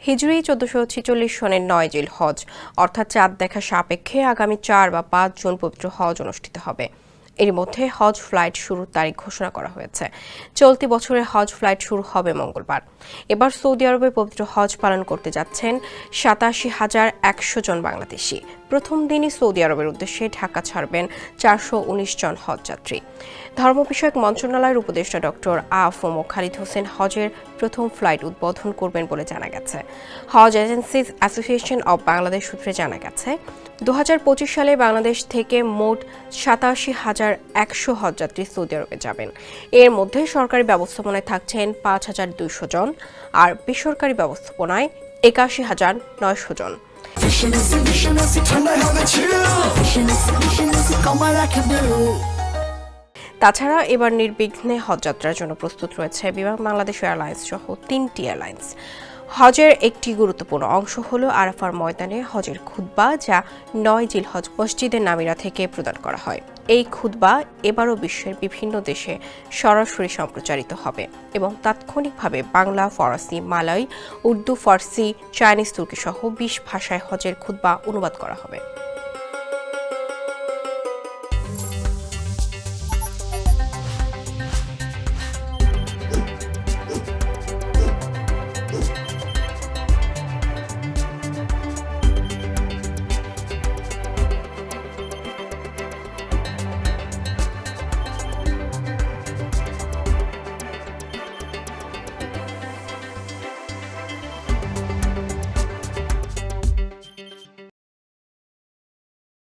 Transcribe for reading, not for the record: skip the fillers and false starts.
হিজরি 1446 সনের 9 জিলহজ অর্থাৎ চাঁদ দেখা সাপেক্ষে আগামী 4 বা 5 জুন পবিত্র হজ অনুষ্ঠিত হবে। এর মধ্যে হজ ফ্লাইট শুরুর তারিখ ঘোষণা করা হয়েছে। চলতি বছরের হজ ফ্লাইট শুরু হবে মঙ্গলবার। এবার সৌদি আরবে পবিত্র হজ পালন করতে যাচ্ছেন 87,100 জন বাংলাদেশি। প্রথম দিনই সৌদি আরবের উদ্দেশ্যে ঢাকা ছাড়বেন 419 জন হজযাত্রী। ধর্ম বিষয়ক মন্ত্রণালয়ের উপদেষ্টা ডক্টর আ.ফ.ম. খালিদ হোসেন হজের প্রথম ফ্লাইট উদ্বোধন করবেন বলে জানা গেছে। হজ এজেন্সিজ অ্যাসোসিয়েশন অব বাংলাদেশ সূত্রে জানা গেছে 2025 সালে বাংলাদেশ থেকে মোট 87,100 হজযাত্রী সৌদি আরবে যাবেন। এর মধ্যে সরকারি ব্যবস্থাপনায় থাকছেন 5,200 জন আর বেসরকারি ব্যবস্থাপনায় 81,900 জন। তাছাড়া এবার নির্বিঘ্নে হজযাত্রার জন্য প্রস্তুত রয়েছে বিমান বাংলাদেশ এয়ারলাইন্স সহ 3টি এয়ারলাইন্স। হজের একটি গুরুত্বপূর্ণ অংশ হল আরাফার ময়দানে হজের খুতবা, যা 9 জিলহজ মসজিদে নামিরা থেকে প্রদান করা হয়। এই খুতবা এবারও বিশ্বের বিভিন্ন দেশে সরাসরি সম্প্রচারিত হবে এবং তাৎক্ষণিকভাবে বাংলা, ফরাসি, মালয়, উর্দু, ফার্সি, চাইনিজ, তুর্কি সহ 20 ভাষায় হজের খুতবা অনুবাদ করা হবে।